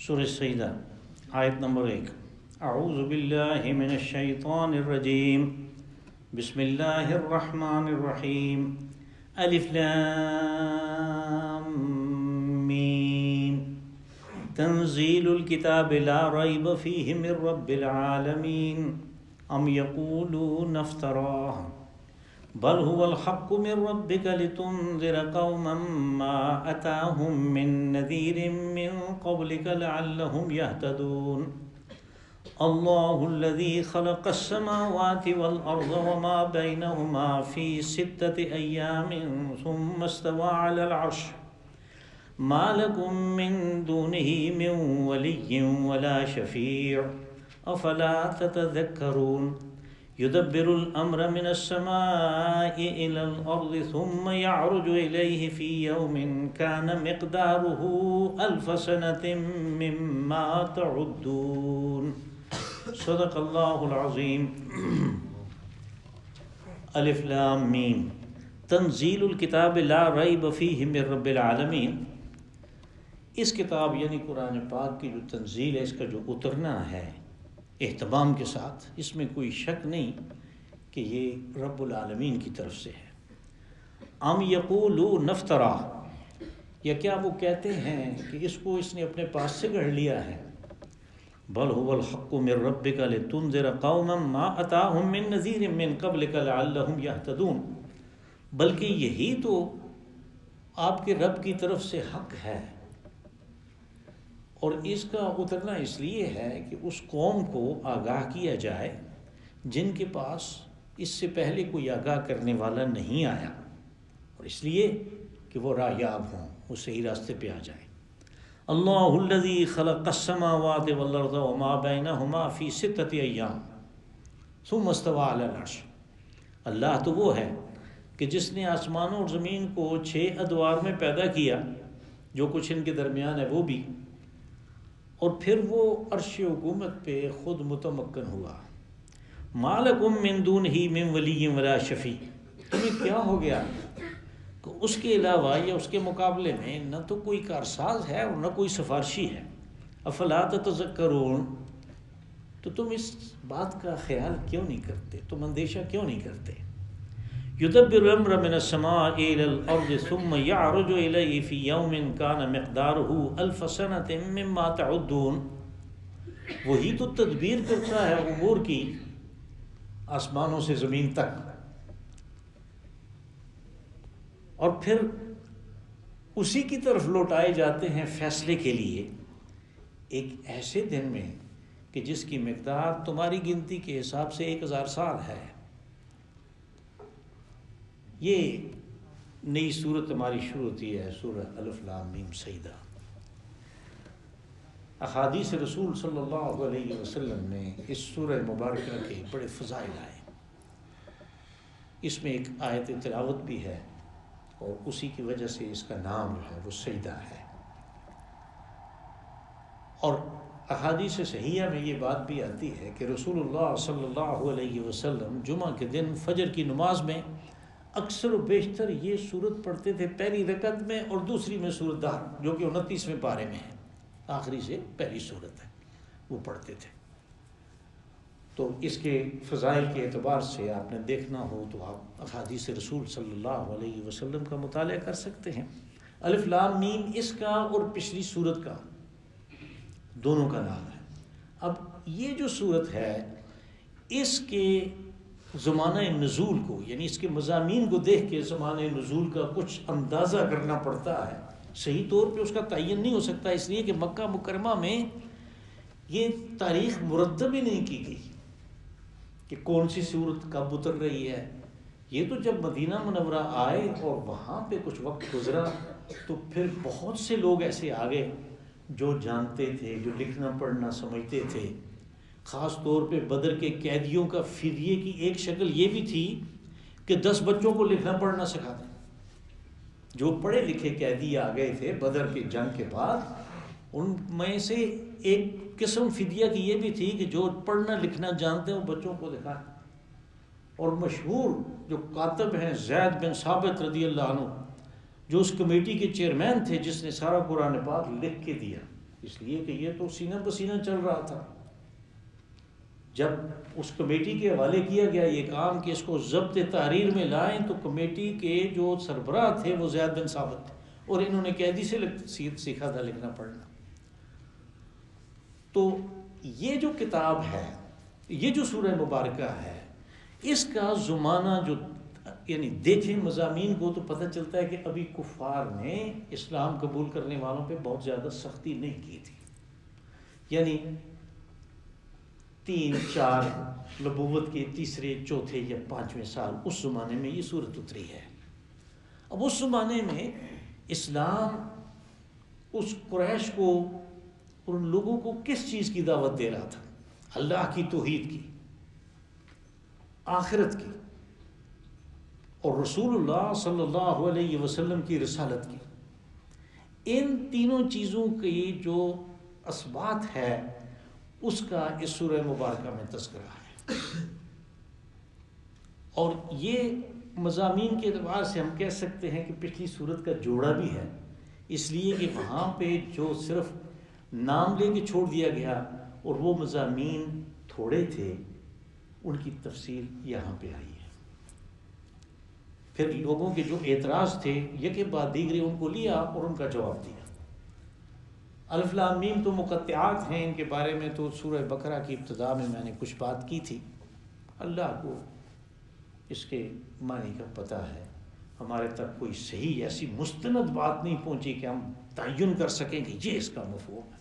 سورہ سجدہ آیت نمبر 1۔ اعوذ باللہ من الشیطان الرجیم، بسم اللہ الرحمن الرحیم، الف لام میم، تنزیل الکتاب لا ریب فیہ من رب العالمین، ام یقولون افتراہ بل هو الحق من ربك لتنذر قوما ما أتاهم من نذير من قبلك لعلهم يهتدون الله الذي خلق السماوات والأرض وما بينهما في 6 أيام ثم استوى على العرش ما لكم من دونه من ولي ولا شفيع أفلا تتذكرون يدبر الأمر من السماء إلى الأرض ثم يعرج إليه في يوم كان مقداره 1000 سنة مما تعدون صدق اللہ العظیم۔ الف لام میم، تنزیل الکتاب لا ریب فیہ من رب العالمین۔ اس کتاب یعنی قرآن پاک کی جو تنزیل ہے، اس کا جو اترنا ہے اہتمام کے ساتھ، اس میں کوئی شک نہیں کہ یہ رب العالمین کی طرف سے ہے۔ ام یقولون افترا، یا کیا وہ کہتے ہیں کہ اس کو اس نے اپنے پاس سے گڑھ لیا ہے۔ بل هو الحق من ربک لتنذر قوما ما اتاهم من نذیر من قبلک لعلهم يهتدون، بلکہ یہی تو آپ کے رب کی طرف سے حق ہے، اور اس کا اترنا اس لیے ہے کہ اس قوم کو آگاہ کیا جائے جن کے پاس اس سے پہلے کوئی آگاہ کرنے والا نہیں آیا، اور اس لیے کہ وہ راہیاب ہوں، وہ صحیح راستے پہ آ جائیں۔ اللہ الذی خلق السماوات والارض وما بینہما فی 6 ایام ثم استوی علی العرش۔ اللہ تو وہ ہے کہ جس نے آسمانوں اور زمین کو 6 ادوار میں پیدا کیا، جو کچھ ان کے درمیان ہے وہ بھی، اور پھر وہ عرش حکومت پہ خود متمکن ہوا۔ ما لکم من دونہ من ولی ولا شفیع، تمہیں کیا ہو گیا کہ اس کے علاوہ یا اس کے مقابلے میں نہ تو کوئی کارساز ہے اور نہ کوئی سفارشی ہے۔ افلا تتذکرون، تو تم اس بات کا خیال کیوں نہیں کرتے، تم اندیشہ کیوں نہیں کرتے۔ یدبر الامر من السماء الى الارض ثم يعرج الیہ فی یوم کان مقدارہ 1000 سنة مما تعدون، وہی تو تدبیر کرتا ہے امور کی آسمانوں سے زمین تک، اور پھر اسی کی طرف لوٹائے جاتے ہیں فیصلے کے لیے ایک ایسے دن میں کہ جس کی مقدار تمہاری گنتی کے حساب سے 1000 سال ہے۔ یہ نئی صورت ہماری شروع ہوتی ہے، سورہ الف لام میم سجدہ۔ احادیث رسول صلی اللہ علیہ وسلم میں اس سورہ مبارکہ کے بڑے فضائل آئے۔ اس میں ایک آیت تلاوت بھی ہے، اور اسی کی وجہ سے اس کا نام جو ہے وہ سجدہ ہے۔ اور احادیث صحیحہ میں یہ بات بھی آتی ہے کہ رسول اللہ صلی اللہ علیہ وسلم جمعہ کے دن فجر کی نماز میں اکثر و بیشتر یہ سورت پڑھتے تھے، پہلی رکعت میں اور دوسری میں سورۃ دہر، جو کہ 29ویں پارے میں ہے، آخری سے پہلی سورت ہے، وہ پڑھتے تھے۔ تو اس کے فضائل کے اعتبار سے آپ نے دیکھنا ہو تو آپ احادیث رسول صلی اللہ علیہ وسلم کا مطالعہ کر سکتے ہیں۔ الف لام میم اس کا اور پچھلی سورت کا دونوں کا نام ہے۔ اب یہ جو سورت ہے، اس کے زمانہ نزول کو، یعنی اس کے مضامین کو دیکھ کے زمانہ نزول کا کچھ اندازہ کرنا پڑتا ہے۔ صحیح طور پہ اس کا تعین نہیں ہو سکتا، اس لیے کہ مکہ مکرمہ میں یہ تاریخ مرتب ہی نہیں کی گئی کہ کون سی سورت کب اتر رہی ہے۔ یہ تو جب مدینہ منورہ آئے اور وہاں پہ کچھ وقت گزرا تو پھر بہت سے لوگ ایسے آ گئے جو جانتے تھے، جو لکھنا پڑھنا سمجھتے تھے۔ خاص طور پہ بدر کے قیدیوں کا فدیے کی ایک شکل یہ بھی تھی کہ 10 بچوں کو لکھنا پڑھنا سکھا دیں۔ جو پڑھے لکھے قیدی آ گئے تھے بدر کی جنگ کے بعد، ان میں سے ایک قسم فدیہ کی یہ بھی تھی کہ جو پڑھنا لکھنا جانتے ہیں وہ بچوں کو دکھائیں۔ اور مشہور جو کاتب ہیں زید بن ثابت رضی اللہ عنہ، جو اس کمیٹی کے چیئرمین تھے جس نے سارا قرآن پاک لکھ کے دیا، اس لیے کہ یہ تو سینہ بسینہ چل رہا تھا. جب اس کمیٹی کے حوالے کیا گیا یہ کام کہ اس کو ضبط تحریر میں لائیں، تو کمیٹی کے جو سربراہ تھے وہ زید بن ثابت تھے، اور انہوں نے قیدی سے سیکھا تھا لکھنا پڑھنا. تو یہ جو کتاب ہے، یہ جو سورہ مبارکہ ہے، اس کا زمانہ جو یعنی دیکھیں مضامین کو تو پتہ چلتا ہے کہ ابھی کفار نے اسلام قبول کرنے والوں پہ بہت زیادہ سختی نہیں کی تھی. یعنی 3-4 نبوت کے تیسرے چوتھے یا 5ویں سال اس زمانے میں یہ صورت اتری ہے. اب اس زمانے میں اسلام اس قریش کو اور ان لوگوں کو کس چیز کی دعوت دے رہا تھا؟ اللہ کی توحید کی، آخرت کی، اور رسول اللہ صلی اللہ علیہ وسلم کی رسالت کی. ان تینوں چیزوں کی جو اثبات ہے اس کا اس سورہ مبارکہ میں تذکرہ ہے. اور یہ مضامین کے اعتبار سے ہم کہہ سکتے ہیں کہ پچھلی سورت کا جوڑا بھی ہے، اس لیے کہ وہاں پہ جو صرف نام لے کے چھوڑ دیا گیا اور وہ مضامین تھوڑے تھے، ان کی تفصیل یہاں پہ آئی ہے. پھر لوگوں کے جو اعتراض تھے یکے بعد دیگرے ان کو لیا اور ان کا جواب دیا. الف لام میم تو مقطعات ہیں، ان کے بارے میں تو سورہ بقرہ کی ابتدا میں نے کچھ بات کی تھی. اللہ کو اس کے معنی کا پتہ ہے. ہمارے تک کوئی صحیح ایسی مستند بات نہیں پہنچی کہ ہم تعین کر سکیں کہ یہ اس کا مفہوم ہے.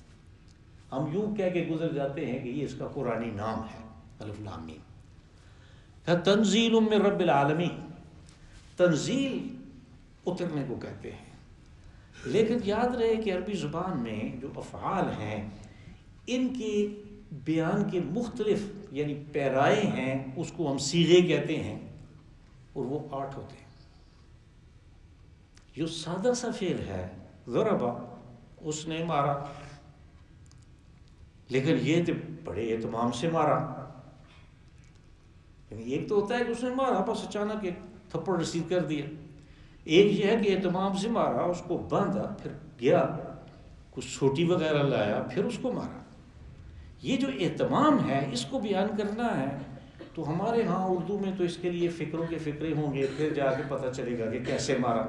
ہم یوں کہہ کے گزر جاتے ہیں کہ یہ اس کا قرآنی نام ہے الف لام میم. تنزیل من رب العالمین، تنزیل اترنے کو کہتے ہیں. لیکن یاد رہے کہ عربی زبان میں جو افعال ہیں ان کے بیان کے مختلف یعنی پیرائے ہیں، اس کو ہم صیغے کہتے ہیں، اور وہ 8 ہوتے ہیں. جو سادہ سا فعل ہے ضربا، اس نے مارا، لیکن یہ تو بڑے اہتمام سے مارا. یعنی ایک تو ہوتا ہے کہ اس نے مارا بس اچانک ایک تھپڑ رسید کر دیا، ایک یہ ہے کہ اہتمام سے مارا، اس کو باندھا، پھر گیا کچھ چھوٹی وغیرہ لایا، پھر اس کو مارا. یہ جو اہتمام ہے اس کو بیان کرنا ہے. تو ہمارے ہاں اردو میں تو اس کے لیے فکروں کے فکرے ہوں گے، پھر جا کے پتہ چلے گا کہ کیسے مارا.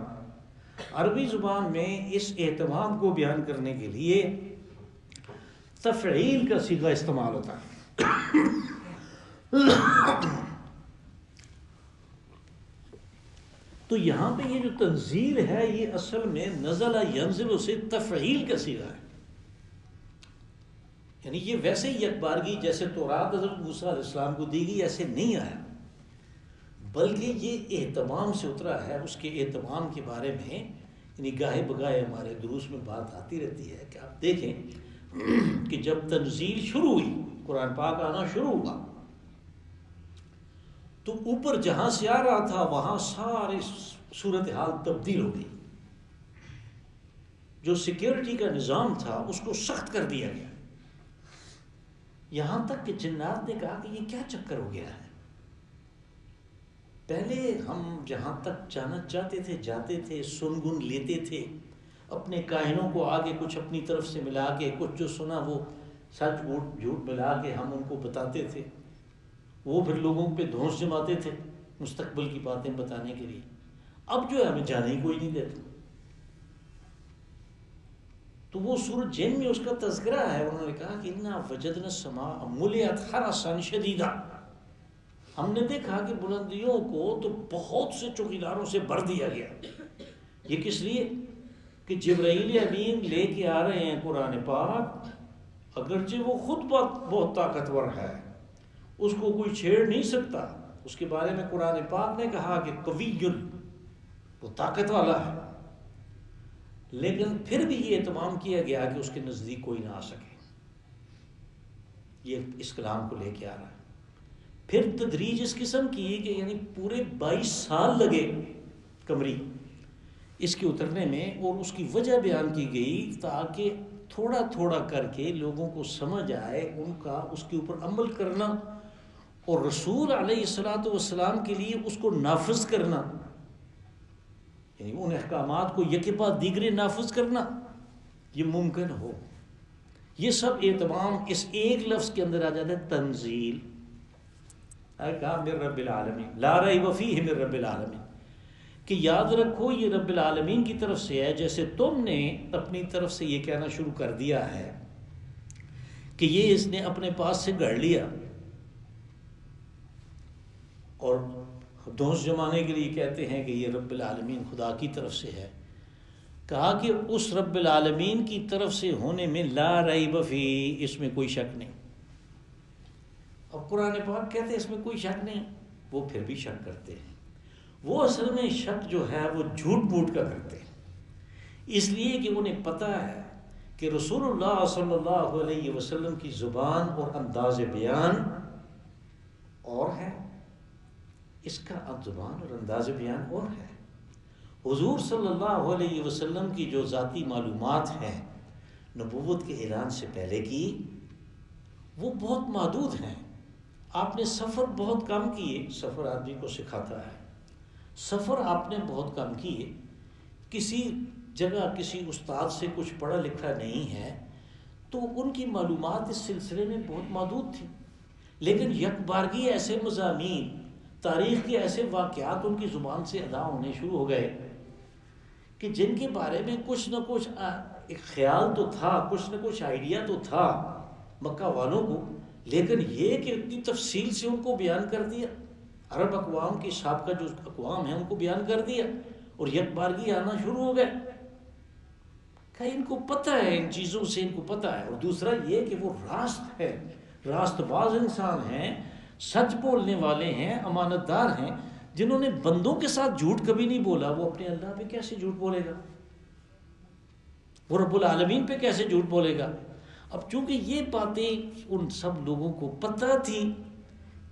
عربی زبان میں اس اہتمام کو بیان کرنے کے لیے تفعیل کا صیغہ استعمال ہوتا ہے. تو یہاں پہ یہ جو تنزیل ہے یہ اصل میں نزل ینزل سے تفعیل کا صیغہ ہے. یعنی یہ ویسے ہی یکبارگی جیسے تورات حضرت موسیٰ علیہ السلام کو دی گئی ایسے نہیں آیا، بلکہ یہ اہتمام سے اترا ہے. اس کے اہتمام کے بارے میں یعنی گاہے بگاہے ہمارے دروس میں بات آتی رہتی ہے کہ آپ دیکھیں کہ جب تنزیل شروع ہوئی، قرآن پاک آنا شروع ہوا، تو اوپر جہاں سے آ رہا تھا وہاں ساری صورتحال تبدیل ہو گئی. جو سیکیورٹی کا نظام تھا اس کو سخت کر دیا گیا، یہاں تک کہ جنات نے کہا کہ یہ کیا چکر ہو گیا ہے. پہلے ہم جہاں تک جانا چاہتے تھے جاتے تھے، سنگن لیتے تھے، اپنے کاہنوں کو آگے کچھ اپنی طرف سے ملا کے کچھ جو سنا وہ سچ جھوٹ ملا کے ہم ان کو بتاتے تھے. وہ پھر لوگوں پہ دھونس جماتے تھے مستقبل کی باتیں بتانے کے لیے. اب جو ہے ہمیں جانے ہی کوئی نہیں دیتا. تو وہ سورۃ جن میں اس کا تذکرہ ہے. انہوں نے کہا کہ انا وجدنا السماء ملئت حرسا شدیدا، ہم نے دیکھا کہ بلندیوں کو تو بہت سے چوکیداروں سے بھر دیا گیا. یہ کس لیے کہ جبرائیل امین لے کے آ رہے ہیں قرآن پاک، اگرچہ وہ خود بہت طاقتور ہے، اس کو کوئی چھیڑ نہیں سکتا. اس کے بارے میں قرآن پاک نے کہا کہ قوی، وہ طاقت والا ہے، لیکن پھر بھی یہ اہتمام کیا گیا کہ اس کے نزدیک کوئی نہ آ سکے. یہ اس کلام کو لے کے آ رہا ہے. پھر تدریج اس قسم کی کہ یعنی پورے 22 سال لگے قمری اس کے اترنے میں، اور اس کی وجہ بیان کی گئی تاکہ تھوڑا تھوڑا کر کے لوگوں کو سمجھ آئے، ان کا اس کے اوپر عمل کرنا، اور رسول علیہ الصلوۃ والسلام کے لیے اس کو نافذ کرنا، یعنی ان احکامات کو یکے بعد دیگرے نافذ کرنا یہ ممکن ہو. یہ سب اہتمام اس ایک لفظ کے اندر آ جاتا ہے تنزیل. کہا من رب العالمین لا ریب فیہ من رب العالمین، کہ یاد رکھو یہ رب العالمین کی طرف سے ہے. جیسے تم نے اپنی طرف سے یہ کہنا شروع کر دیا ہے کہ یہ اس نے اپنے پاس سے گھڑ لیا، اور دونس جمانے کے لیے کہتے ہیں کہ یہ رب العالمین خدا کی طرف سے ہے. کہا کہ اس رب العالمین کی طرف سے ہونے میں لا ریب فی، اس میں کوئی شک نہیں. اب قرآن پاک کہتے ہیں اس میں کوئی شک نہیں، وہ پھر بھی شک کرتے ہیں. وہ اصل میں شک جو ہے وہ جھوٹ موٹ کا کرتے ہیں، اس لیے کہ انہیں پتہ ہے کہ رسول اللہ صلی اللہ علیہ وسلم کی زبان اور انداز بیان اور ہے، اس کا زبان اور انداز بیان اور ہے. حضور صلی اللہ علیہ وسلم کی جو ذاتی معلومات ہیں نبوت کے اعلان سے پہلے کی، وہ بہت محدود ہیں. آپ نے سفر بہت کم کیے، سفر آدمی کو سکھاتا ہے. سفر آپ نے بہت کم کیے، کسی جگہ کسی استاد سے کچھ پڑھا لکھا نہیں ہے، تو ان کی معلومات اس سلسلے میں بہت محدود تھی. لیکن یک بارگی ایسے مضامین، تاریخ کے ایسے واقعات ان کی زبان سے ادا ہونے شروع ہو گئے کہ جن کے بارے میں کچھ نہ کچھ ایک خیال تو تھا، کچھ نہ کچھ آئیڈیا تو تھا مکہ والوں کو، لیکن یہ کہ اتنی تفصیل سے ان کو بیان کر دیا. عرب اقوام کی سابقہ جو اقوام ہیں ان کو بیان کر دیا، اور یک بارگی آنا شروع ہو گئے. کہ ان کو پتہ ہے، ان چیزوں سے ان کو پتہ ہے. اور دوسرا یہ کہ وہ راست ہے، راست باز انسان ہیں، سچ بولنے والے ہیں، امانت دار ہیں، جنہوں نے بندوں کے ساتھ جھوٹ کبھی نہیں بولا. وہ اپنے اللہ پہ کیسے جھوٹ بولے گا؟ وہ رب العالمین پہ کیسے جھوٹ بولے گا؟ اب چونکہ یہ باتیں ان سب لوگوں کو پتہ تھی،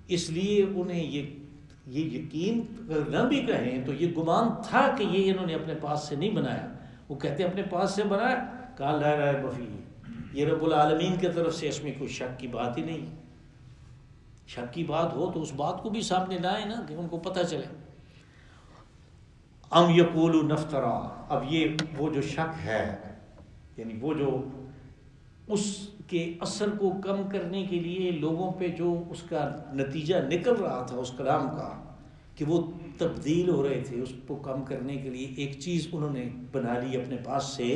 اس لیے انہیں یہ یقین نہ بھی کہیں تو یہ گمان تھا کہ یہ انہوں نے اپنے پاس سے نہیں بنایا. وہ کہتے اپنے پاس سے بنایا. کہا لا ریب فیہ، یہ رب العالمین کی طرف سے، اس میں کوئی شک کی بات ہی نہیں. شک کی بات ہو تو اس بات کو بھی سامنے لائیں نا کہ ان کو پتہ چلے. ام یقولون افترا، اب یہ وہ جو شک ہے، یعنی وہ جو اس کے اثر کو کم کرنے کے لیے لوگوں پہ جو اس کا نتیجہ نکل رہا تھا اس کلام کا کہ وہ تبدیل ہو رہے تھے، اس کو کم کرنے کے لیے ایک چیز انہوں نے بنا لی اپنے پاس سے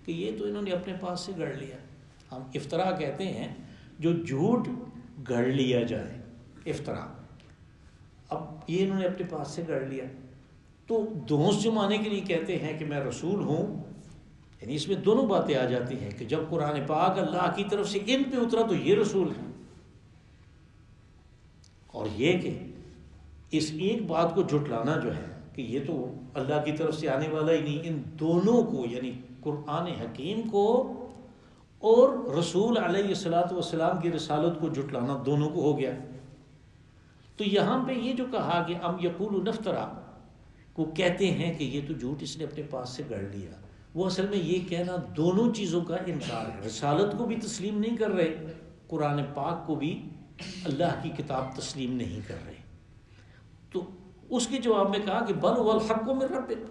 کہ یہ تو انہوں نے اپنے پاس سے گھڑ لیا. ہم افطرا کہتے ہیں جو جھوٹ گھڑ لیا جائے، افطرا. اب یہ انہوں نے اپنے پاس سے گھڑ لیا. تو دونس جمانے کے لیے کہتے ہیں کہ میں رسول ہوں، یعنی اس میں دونوں باتیں آ جاتی ہیں کہ جب قرآن پاک اللہ کی طرف سے ان پہ اترا تو یہ رسول ہیں، اور یہ کہ اس ایک بات کو جھٹلانا جو ہے کہ یہ تو اللہ کی طرف سے آنے والا ہی نہیں، ان دونوں کو یعنی قرآن حکیم کو اور رسول علیہ الصلاۃ والسلام کی رسالت کو جھٹلانا دونوں کو ہو گیا. تو یہاں پہ یہ جو کہا کہ ام یقولون افترا، کو کہتے ہیں کہ یہ تو جھوٹ اس نے اپنے پاس سے گھڑ لیا، وہ اصل میں یہ کہنا دونوں چیزوں کا انکار ہے. رسالت کو بھی تسلیم نہیں کر رہے، قرآن پاک کو بھی اللہ کی کتاب تسلیم نہیں کر رہے. تو اس کے جواب میں کہا کہ بل هو الحق من ربک.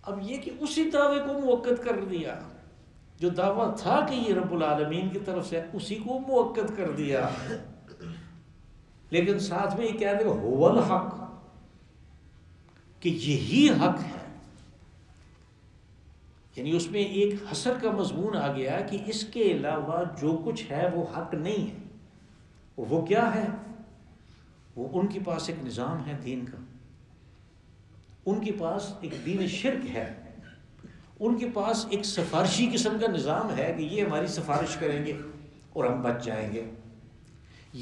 اب یہ کہ اسی دعوے کو موقت کر دیا، جو دعویٰ تھا کہ یہ رب العالمین کی طرف سے، اسی کو موقت کر دیا. لیکن ساتھ میں یہ کہہ دے هو الحق، کہ یہی حق ہے. یعنی اس میں ایک حصر کا مضمون آ گیا کہ اس کے علاوہ جو کچھ ہے وہ حق نہیں ہے. اور وہ کیا ہے؟ وہ ان کے پاس ایک نظام ہے دین کا، ان کے پاس ایک دین شرک ہے، ان کے پاس ایک سفارشی قسم کا نظام ہے کہ یہ ہماری سفارش کریں گے اور ہم بچ جائیں گے،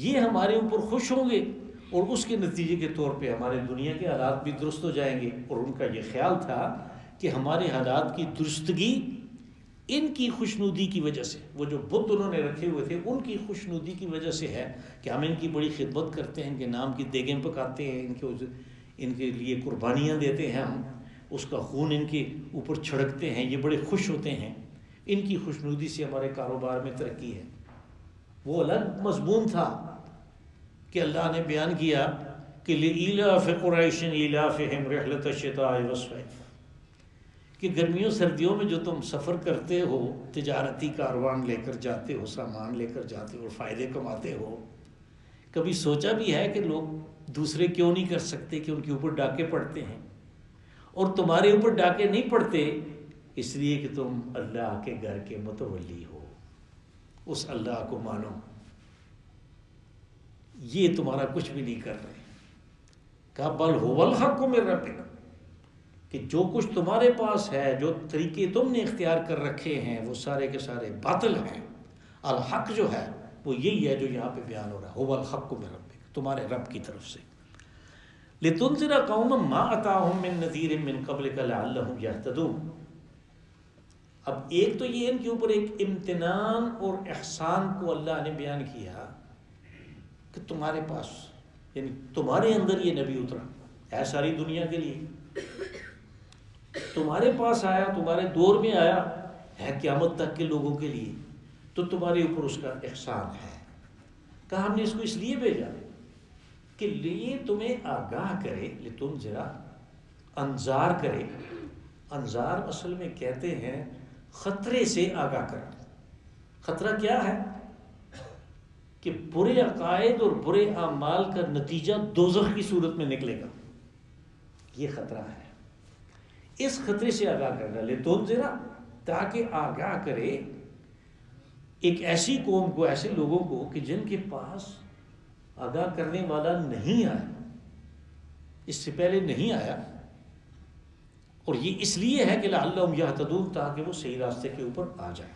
یہ ہمارے اوپر خوش ہوں گے، اور اس کے نتیجے کے طور پہ ہمارے دنیا کے حالات بھی درست ہو جائیں گے. اور ان کا یہ خیال تھا کہ ہمارے حالات کی درستگی ان کی خوشنودی کی وجہ سے، وہ جو بت انہوں نے رکھے ہوئے تھے ان کی خوشنودی کی وجہ سے ہے کہ ہم ان کی بڑی خدمت کرتے ہیں، ان کے نام کی دیگیں پکاتے ہیں، ان کے لیے قربانیاں دیتے ہیں، ہم اس کا خون ان کے اوپر چھڑکتے ہیں، یہ بڑے خوش ہوتے ہیں، ان کی خوشنودی سے ہمارے کاروبار میں ترقی ہے. وہ الگ مضمون تھا کہ اللہ نے بیان کیا کہ لِإِيلَافِ قُرَيْشٍ إِيلَافِهِمْ رِحْلَةَ الشِّتَاءِ وَالصَّيْفِ، کہ کہ گرمیوں سردیوں میں جو تم سفر کرتے ہو، تجارتی کاروان لے کر جاتے ہو، سامان لے کر جاتے ہو، فائدے کماتے ہو، کبھی سوچا بھی ہے کہ لوگ دوسرے کیوں نہیں کر سکتے کہ ان کے اوپر ڈاکے پڑتے ہیں، اور تمہارے اوپر ڈاکے نہیں پڑتے اس لیے کہ تم اللہ کے گھر کے متولی ہو، اس اللہ کو مانو، یہ تمہارا کچھ بھی نہیں کر رہے۔ کہا بل هو الحق من ربک، کہ جو کچھ تمہارے پاس ہے، جو طریقے تم نے اختیار کر رکھے ہیں، وہ سارے کے سارے باطل ہیں۔ الحق جو ہے وہ یہی ہے جو یہاں پہ بیان ہو رہا ہے، هو الحق من ربک، تمہارے رب کی طرف سے۔ لتنذر قوما ما اتاهم من نذیر من قبلک لعلهم یهتدون۔ اب ایک تو یہ ان کے اوپر ایک امتنان اور احسان کو اللہ نے بیان کیا کہ تمہارے پاس، یعنی تمہارے اندر یہ نبی اترا ہے ساری دنیا کے لیے، تمہارے پاس آیا، تمہارے دور میں آیا ہے، قیامت تک کے لوگوں کے لیے، تو تمہارے اوپر اس کا احسان ہے۔ کہا ہم نے اس کو اس لیے بھیجا کہ یہ تمہیں آگاہ کرے، لتنذر انذار کرے۔ انذار اصل میں کہتے ہیں خطرے سے آگاہ کرنا۔ خطرہ کیا ہے؟ کہ برے عقائد اور برے اعمال کا نتیجہ دوزخ کی صورت میں نکلے گا، یہ خطرہ ہے۔ اس خطرے سے آگاہ کرنا، لتنذر، تاکہ آگاہ کرے ایک ایسی قوم کو، ایسے لوگوں کو کہ جن کے پاس آگاہ کرنے والا نہیں آیا، اس سے پہلے نہیں آیا، اور یہ اس لیے ہے کہ لعلہم یہتدون، تاکہ وہ صحیح راستے کے اوپر آ جائیں۔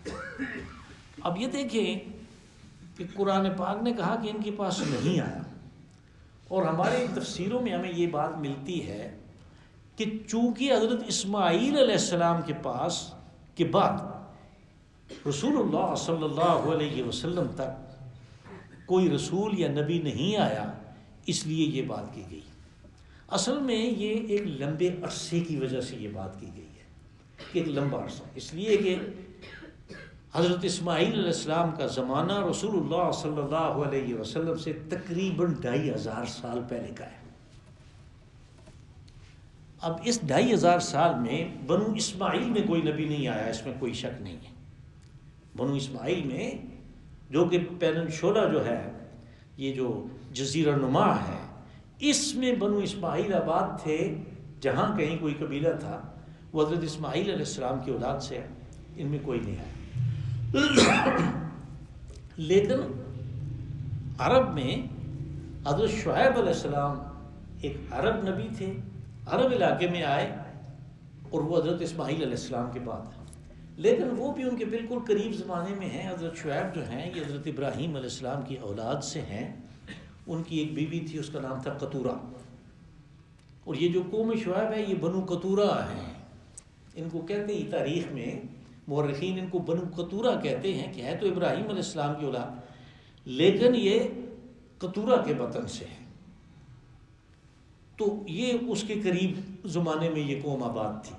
اب یہ دیکھیں کہ قرآن پاک نے کہا کہ ان کے پاس نہیں آیا، اور ہمارے تفسیروں میں ہمیں یہ بات ملتی ہے کہ چونکہ حضرت اسماعیل علیہ السلام کے پاس کے بعد رسول اللہ صلی اللہ علیہ وسلم تک کوئی رسول یا نبی نہیں آیا، اس لیے یہ بات کی گئی۔ اصل میں یہ ایک لمبے عرصے کی وجہ سے یہ بات کی گئی ہے کہ ایک لمبا عرصہ، اس لیے کہ حضرت اسماعیل علیہ السلام کا زمانہ رسول اللہ صلی اللہ علیہ وسلم سے تقریباً 2500 سال پہلے کا ہے۔ اب اس 2500 سال میں بنو اسماعیل میں کوئی نبی نہیں آیا، اس میں کوئی شک نہیں ہے۔ بنو اسماعیل میں، جو کہ پیننشولا جو ہے، یہ جو جزیرہ نما ہے، اس میں بنو اسماعیل آباد تھے، جہاں کہیں کوئی قبیلہ تھا وہ حضرت اسماعیل علیہ السلام کی اولاد سے ہے، ان میں کوئی نہیں آیا۔ لیکن عرب میں حضرت شعیب علیہ السلام ایک عرب نبی تھے، عرب علاقے میں آئے، اور وہ حضرت اسماعیل علیہ السلام کے بعد ہیں، لیکن وہ بھی ان کے بالکل قریب زمانے میں ہیں۔ حضرت شعیب جو ہیں یہ حضرت ابراہیم علیہ السلام کی اولاد سے ہیں، ان کی ایک بیوی تھی، اس کا نام تھا قطورہ، اور یہ جو قوم شعیب ہے یہ بنو قطورہ ہیں، ان کو کہتے ہیں، تاریخ میں مورخین ان کو بنو قطورہ کہتے ہیں، کہ ہے تو ابراہیم علیہ السلام کی اولاد لیکن یہ قطورہ کے وطن سے ہیں، تو یہ اس کے قریب زمانے میں یہ قوم آباد تھی۔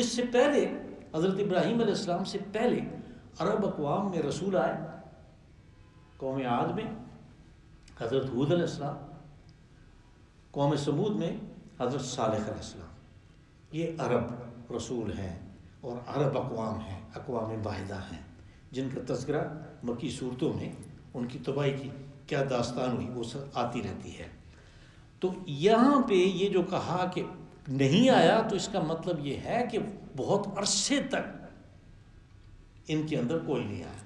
اس سے پہلے حضرت ابراہیم علیہ السلام سے پہلے عرب اقوام میں رسول آئے، قوم عاد میں حضرت ہود علیہ السلام، قوم سمود میں حضرت صالح علیہ السلام، یہ عرب رسول ہیں اور عرب اقوام ہیں، اقوام واحدہ ہیں، جن کا تذکرہ مکی صورتوں میں ان کی تباہی کی کیا داستان ہوئی وہ سب آتی رہتی ہے۔ تو یہاں پہ یہ جو کہا کہ نہیں آیا، تو اس کا مطلب یہ ہے کہ بہت عرصے تک ان کے اندر کوئی نہیں آیا۔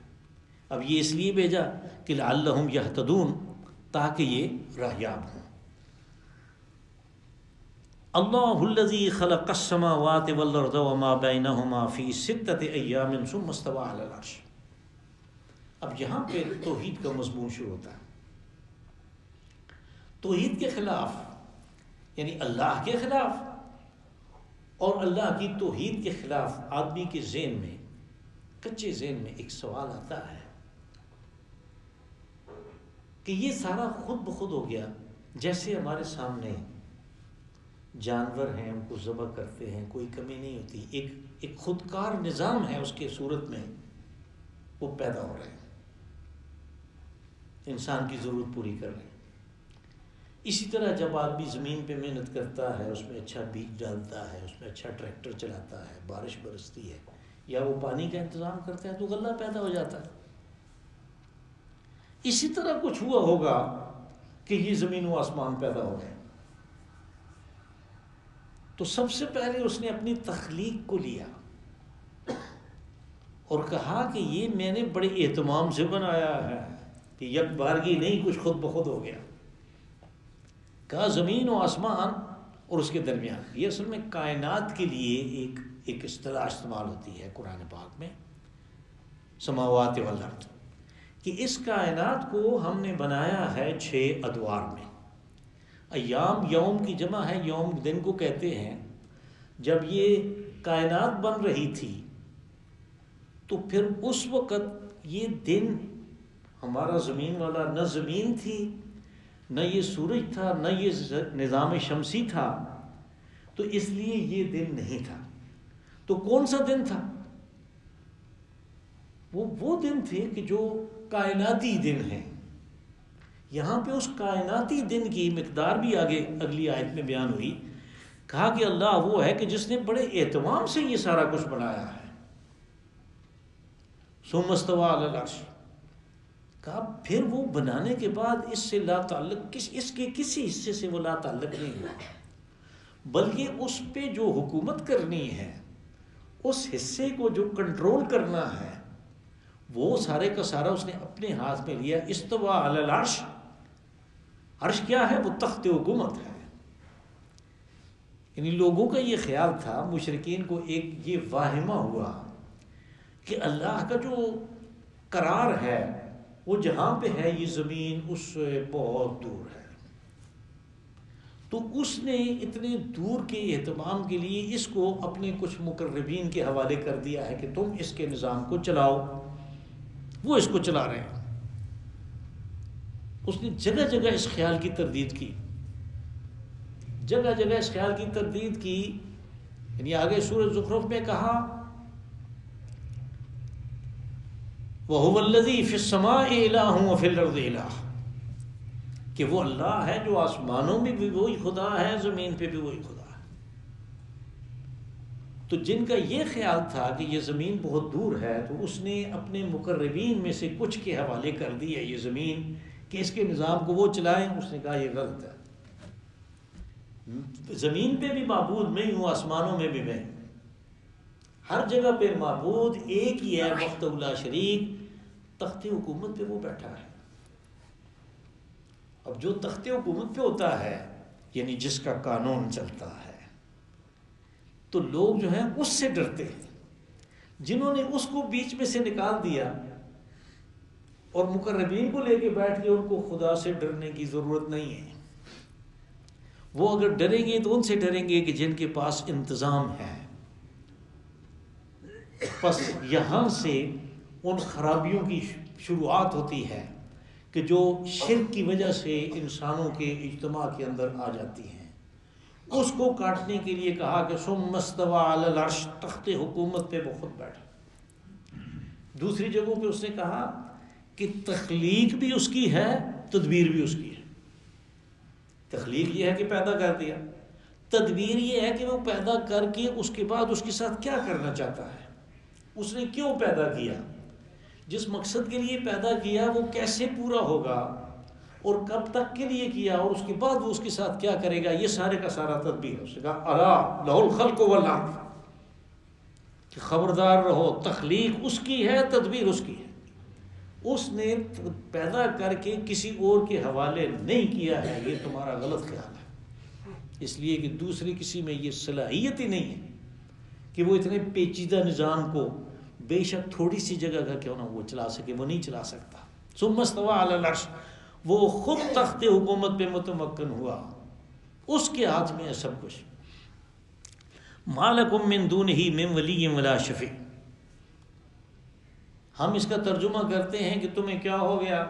اب یہ اس لیے بھیجا کہ لعلہم یہتدون، تاکہ یہ راہیاب ہوں۔ اللہ الذی خلق السماوات والارض وما بینہما فی 6 ایام ثم استوی علی العرش۔ اب یہاں پہ توحید کا مضمون شروع ہوتا ہے۔ توحید کے خلاف، یعنی اللہ کے خلاف اور اللہ کی توحید کے خلاف آدمی کے ذہن میں، کچے ذہن میں ایک سوال آتا ہے کہ یہ سارا خود بخود ہو گیا، جیسے ہمارے سامنے جانور ہیں، ان کو ذبح کرتے ہیں، کوئی کمی نہیں ہوتی، ایک خودکار نظام ہے، اس کے صورت میں وہ پیدا ہو رہے ہیں، انسان کی ضرورت پوری کر رہے ہیں۔ اسی طرح جب آدمی زمین پہ محنت کرتا ہے، اس میں اچھا بیج ڈالتا ہے، اس میں اچھا ٹریکٹر چلاتا ہے، بارش برستی ہے یا وہ پانی کا انتظام کرتا ہے تو غلہ پیدا ہو جاتا ہے۔ اسی طرح کچھ ہوا ہوگا کہ یہ زمین و آسمان پیدا ہو گئے۔ تو سب سے پہلے اس نے اپنی تخلیق کو لیا اور کہا کہ یہ میں نے بڑے اہتمام سے بنایا ہے، کہ یک بارگی نہیں کچھ خود بخود ہو گیا۔ کہا زمین و آسمان اور اس کے درمیان، یہ اصل میں کائنات کے لیے ایک اصطلاح استعمال ہوتی ہے قرآن پاک میں، سماوات والارض، کہ اس کائنات کو ہم نے بنایا ہے 6 ادوار میں۔ ایام یوم کی جمع ہے، یوم دن کو کہتے ہیں۔ جب یہ کائنات بن رہی تھی تو پھر اس وقت یہ دن ہمارا زمین والا نہ زمین تھی، نہ یہ سورج تھا، نہ یہ نظام شمسی تھا، تو اس لیے یہ دن نہیں تھا۔ تو کون سا دن تھا؟ وہ دن تھے کہ جو کائناتی دن ہیں۔ یہاں پہ اس کائناتی دن کی مقدار بھی آگے اگلی آیت میں بیان ہوئی۔ کہا کہ اللہ وہ ہے کہ جس نے بڑے اہتمام سے یہ سارا کچھ بنایا ہے۔ ثم استوى علی العرش، کہا پھر وہ بنانے کے بعد اس سے لا تعلق، اس کے کسی حصے سے وہ لا تعلق نہیں ہوا، بلکہ اس پہ جو حکومت کرنی ہے، اس حصے کو جو کنٹرول کرنا ہے، وہ سارے کا سارا اس نے اپنے ہاتھ میں لیا۔ استوى علی العرش، عرش کیا ہے؟ وہ تخت حکومت ہے۔ یعنی لوگوں کا یہ خیال تھا، مشرکین کو ایک یہ واہمہ ہوا کہ اللہ کا جو قرار ہے وہ جہاں پہ ہے، یہ زمین اس سے بہت دور ہے۔ تو اس نے اتنے دور کے اہتمام کے لیے اس کو اپنے کچھ مقربین کے حوالے کر دیا ہے کہ تم اس کے نظام کو چلاؤ۔ وہ اس کو چلا رہے ہیں۔ اس نے جگہ جگہ اس خیال کی تردید کی، جگہ جگہ اس خیال کی تردید کی۔ یعنی آگے سورۃ زخرف میں کہا وَهُوَ الَّذِي فِي السَّمَاءِ إِلَٰهٌ وَفِي الْأَرْضِ إِلَٰهٌ، کہ وہ اللہ ہے جو آسمانوں میں بھی وہی خدا ہے، زمین پہ بھی وہی خدا ہے۔ تو جن کا یہ خیال تھا کہ یہ زمین بہت دور ہے، تو اس نے اپنے مقربین میں سے کچھ کے حوالے کر دی ہے یہ زمین، کہ اس کے نظام کو وہ چلائیں۔ اس نے کہا یہ غلط ہے، زمین پہ بھی معبود میں ہوں، آسمانوں میں بھی میں ہوں، ہر جگہ پہ معبود ایک ہی ہے، وحدہ لا شریک۔ تخت حکومت پہ وہ بیٹھا ہے۔ اب جو تخت حکومت پہ ہوتا ہے، یعنی جس کا قانون چلتا ہے، تو لوگ جو ہیں اس سے ڈرتے ہیں۔ جنہوں نے اس کو بیچ میں سے نکال دیا اور مقربین کو لے کے بیٹھ کے، ان کو خدا سے ڈرنے کی ضرورت نہیں ہے۔ وہ اگر ڈریں گے تو ان سے ڈریں گے کہ جن کے پاس انتظام ہے۔ پس یہاں سے ان خرابیوں کی شروعات ہوتی ہے کہ جو شرک کی وجہ سے انسانوں کے اجتماع کے اندر آ جاتی ہیں۔ اس کو کاٹنے کے لیے کہا کہ ثم استوى علی العرش، تخت حکومت پہ وہ خود بیٹھا۔ دوسری جگہوں پہ اس نے کہا کہ تخلیق بھی اس کی ہے، تدبیر بھی اس کی ہے۔ تخلیق یہ ہے کہ پیدا کر دیا، تدبیر یہ ہے کہ وہ پیدا کر کے اس کے بعد اس کے ساتھ کیا کرنا چاہتا ہے، اس نے کیوں پیدا کیا، جس مقصد کے لیے پیدا کیا وہ کیسے پورا ہوگا اور کب تک کے لیے کیا، اور اس کے بعد وہ اس کے ساتھ کیا کرے گا، یہ سارے کا سارا تدبیر ہے۔ اس نے کہا الا لہ الخلق والامر، کہ خبردار رہو، تخلیق اس کی ہے، تدبیر اس کی ہے۔ اس نے پیدا کر کے کسی اور کے حوالے نہیں کیا ہے، یہ تمہارا غلط خیال ہے، اس لیے کہ دوسری کسی میں یہ صلاحیت ہی نہیں ہے کہ وہ اتنے پیچیدہ نظام کو بے شک تھوڑی سی جگہ کا کیوں نہ وہ چلا سکے، وہ نہیں چلا سکتا۔ ثم استوى علی العرش، وہ خود تخت حکومت پہ متمکن ہوا، اس کے ہاتھ میں ہے سب کچھ۔ ما لکم من دونہ من ولی ولا شفیع، ہم اس کا ترجمہ کرتے ہیں کہ تمہیں کیا ہو گیا،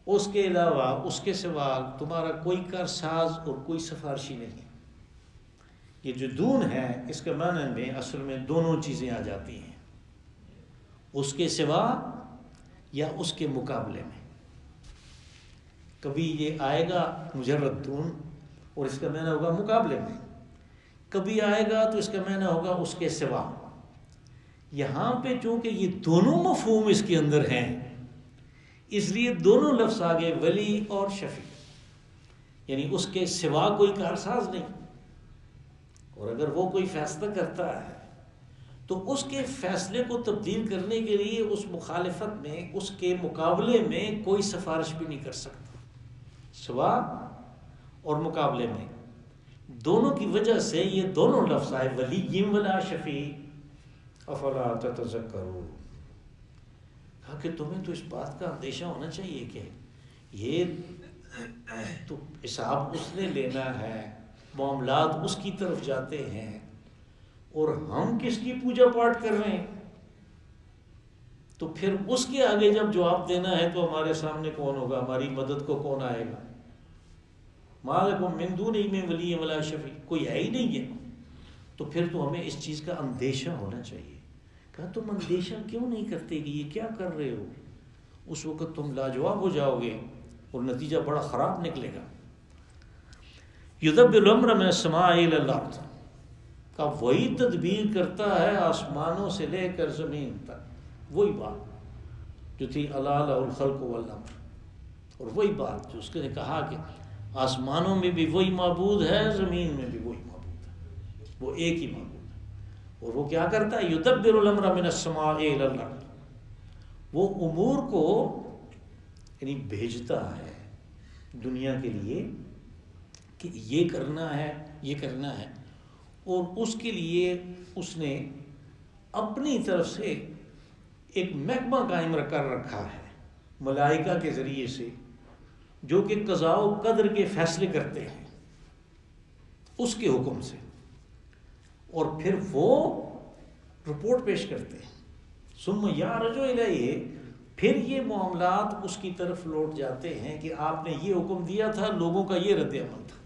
اس کے علاوہ، اس کے سوا تمہارا کوئی کارساز اور کوئی سفارشی نہیں۔ یہ جو دون ہے، اس کے معنی میں اصل میں دونوں چیزیں آ جاتی ہیں، اس کے سوا یا اس کے مقابلے میں۔ کبھی یہ آئے گا مجرد دون اور اس کا معنی ہوگا مقابلے میں، کبھی آئے گا تو اس کا معنی ہوگا اس کے سوا۔ یہاں پہ چونکہ یہ دونوں مفہوم اس کے اندر ہیں، اس لیے دونوں لفظ آگے ولی اور شفیع، یعنی اس کے سوا کوئی کارساز نہیں، اور اگر وہ کوئی فیصلہ کرتا ہے تو اس کے فیصلے کو تبدیل کرنے کے لیے اس مخالفت میں، اس کے مقابلے میں کوئی سفارش بھی نہیں کر سکتا۔ سوا اور مقابلے میں دونوں کی وجہ سے یہ دونوں لفظ آئے، ولی ولا شفیع، افلا تتذکرون۔ کہا کہ تمہیں تو اس بات کا اندیشہ ہونا چاہیے کہ یہ تو حساب اس نے لینا ہے، معاملات اس کی طرف جاتے ہیں، اور ہم کس کی پوجا پاٹ کر رہے ہیں، تو پھر اس کے آگے جب جواب دینا ہے تو ہمارے سامنے کون ہوگا، ہماری مدد کو کون آئے گا؟ ما لکم من دونہ من ولی ولا شفیع، کوئی ہے ہی نہیں ہے، تو پھر تو ہمیں اس چیز کا اندیشہ ہونا چاہیے۔ کہا تم اندیشہ کیوں نہیں کرتے کہ یہ کیا کر رہے ہو؟ اس وقت تم لاجواب ہو جاؤ گے اور نتیجہ بڑا خراب نکلے گا۔ یدبر الامر من السماء الی الارض، کا وہی تدبیر کرتا ہے آسمانوں سے لے کر زمین تک، وہی بات جو تھی الا لہ الخلق والامر، اور وہی بات جو اس نے کہا کہ آسمانوں میں بھی وہی معبود ہے، زمین میں بھی وہی معبود ہے، وہ ایک ہی معبود ہے۔ اور وہ کیا کرتا ہے؟ یدبر الامر من السماء الی الارض، وہ امور کو یعنی بھیجتا ہے دنیا کے لیے کہ یہ کرنا ہے، یہ کرنا ہے، اور اس کے لیے اس نے اپنی طرف سے ایک محکمہ قائم کر رکھا ہے ملائکہ کے ذریعے سے، جو کہ قضاء و قدر کے فیصلے کرتے ہیں اس کے حکم سے، اور پھر وہ رپورٹ پیش کرتے ہیں۔ ثم یعرج الیہ، پھر یہ معاملات اس کی طرف لوٹ جاتے ہیں کہ آپ نے یہ حکم دیا تھا، لوگوں کا یہ رد عمل تھا۔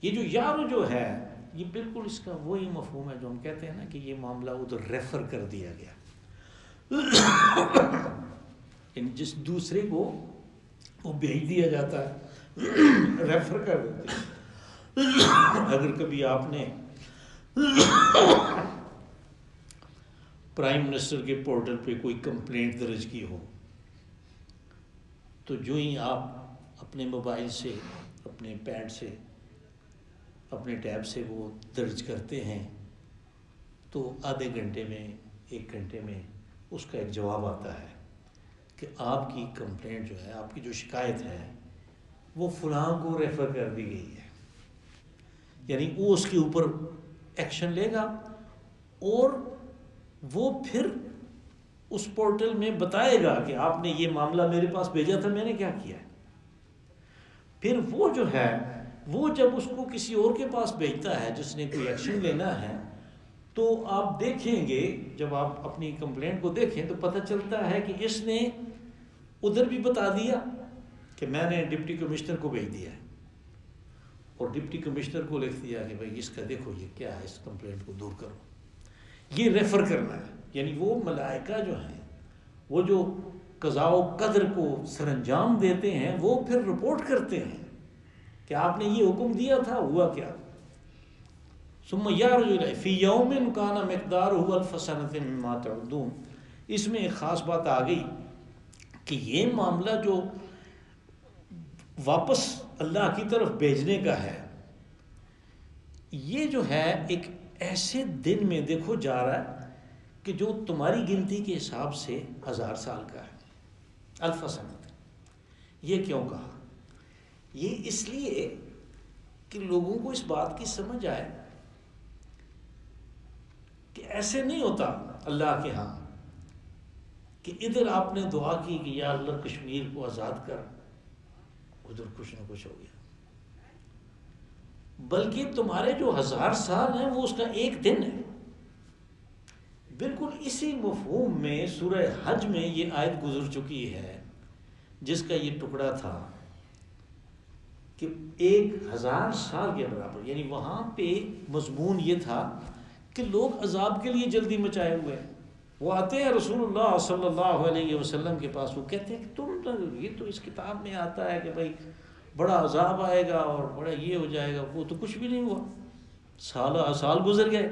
یہ جو یارو جو ہے یہ بالکل اس کا وہی مفہوم ہے جو ہم کہتے ہیں نا کہ یہ معاملہ ادھر ریفر کر دیا گیا، یعنی جس دوسرے کو وہ بھیج دیا جاتا ہے، ریفر کر دیتے ہیں۔ اگر کبھی آپ نے پرائم منسٹر کے پورٹل پہ کوئی کمپلینٹ درج کی ہو، تو جو ہی آپ اپنے موبائل سے، اپنے پیڈ سے، اپنے ٹیب سے وہ درج کرتے ہیں تو آدھے گھنٹے میں، ایک گھنٹے میں اس کا ایک جواب آتا ہے کہ آپ کی کمپلینٹ جو ہے، آپ کی جو شکایت ہے وہ فلاں کو ریفر کر دی گئی ہے، یعنی وہ اس کے اوپر ایکشن لے گا، اور وہ پھر اس پورٹل میں بتائے گا کہ آپ نے یہ معاملہ میرے پاس بھیجا تھا، میں نے کیا کیا ہے۔ پھر وہ جو ہے وہ جب اس کو کسی اور کے پاس بھیجتا ہے جس نے کوئی ایکشن لینا ہے، تو آپ دیکھیں گے، جب آپ اپنی کمپلینٹ کو دیکھیں تو پتہ چلتا ہے کہ اس نے ادھر بھی بتا دیا کہ میں نے ڈپٹی کمشنر کو بھیج دیا ہے، اور ڈپٹی کمشنر کو لکھ دیا کہ بھائی اس کا دیکھو یہ کیا ہے، اس کمپلینٹ کو دور کرو۔ یہ ریفر کرنا ہے، یعنی وہ ملائکہ جو ہیں، وہ جو قضاء و قدر کو سر انجام دیتے ہیں، وہ پھر رپورٹ کرتے ہیں کہ آپ نے یہ حکم دیا تھا، ہوا کیا۔ ثم یعرج الیہ فی یوم کان مقدارہ الف سنۃ مما تعدون، اس میں ایک خاص بات آ گئی کہ یہ معاملہ جو واپس اللہ کی طرف بھیجنے کا ہے، یہ جو ہے ایک ایسے دن میں دیکھو جا رہا ہے کہ جو تمہاری گنتی کے حساب سے 1000 سال کا ہے، الف سنۃ۔ یہ کیوں کہا؟ یہ اس لیے کہ لوگوں کو اس بات کی سمجھ آئے کہ ایسے نہیں ہوتا اللہ کے ہاں کہ ادھر آپ نے دعا کی کہ یا اللہ کشمیر کو آزاد کر، ادھر کچھ نہ کچھ ہو گیا، بلکہ تمہارے جو 1000 سال ہیں وہ اس کا ایک دن ہے۔ بالکل اسی مفہوم میں سورہ حج میں یہ آیت گزر چکی ہے جس کا یہ ٹکڑا تھا کہ 1000 سال کے برابر، یعنی وہاں پہ مضمون یہ تھا کہ لوگ عذاب کے لیے جلدی مچائے ہوئے ہیں، وہ آتے ہیں رسول اللہ صلی اللہ علیہ وسلم کے پاس، وہ کہتے ہیں کہ یہ تو اس کتاب میں آتا ہے کہ بھائی بڑا عذاب آئے گا اور بڑا یہ ہو جائے گا، وہ تو کچھ بھی نہیں ہوا، سال گزر گئے،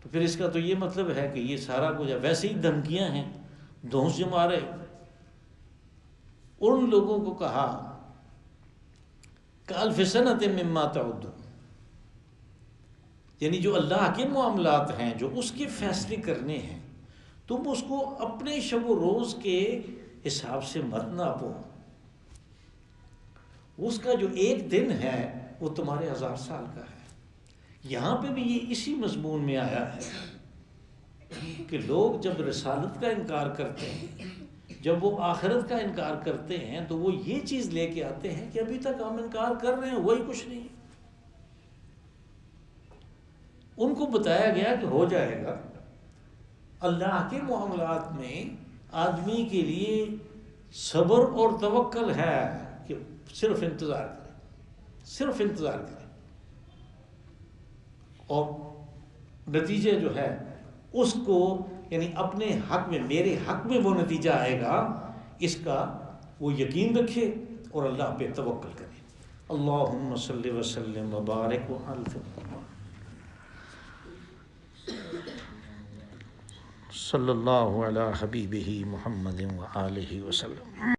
تو پھر اس کا تو یہ مطلب ہے کہ یہ سارا کچھ ویسے ہی دھمکیاں ہیں، دھونس جما رہے۔ ان لوگوں کو کہا کالف سنۃ مما تعدون، یعنی جو اللہ کے معاملات ہیں، جو اس کے فیصلے کرنے ہیں، تم اس کو اپنے شب و روز کے حساب سے مت ناپو، اس کا جو ایک دن ہے وہ تمہارے 1000 سال کا ہے۔ یہاں پہ بھی یہ اسی مضمون میں آیا ہے کہ لوگ جب رسالت کا انکار کرتے ہیں، جب وہ آخرت کا انکار کرتے ہیں، تو وہ یہ چیز لے کے آتے ہیں کہ ابھی تک ہم انکار کر رہے ہیں، وہی کچھ نہیں۔ ان کو بتایا گیا کہ ہو جائے گا، اللہ کے معاملات میں آدمی کے لیے صبر اور توکل ہے کہ صرف انتظار کرے، صرف انتظار کرے، اور نتیجہ جو ہے اس کو، یعنی اپنے حق میں، میرے حق میں وہ نتیجہ آئے گا، اس کا وہ یقین رکھے اور اللہ پہ توکل کرے۔ اللہم صلی وسلم وبارک صلی اللہ علی حبیبہ محمد وآلہ وسلم۔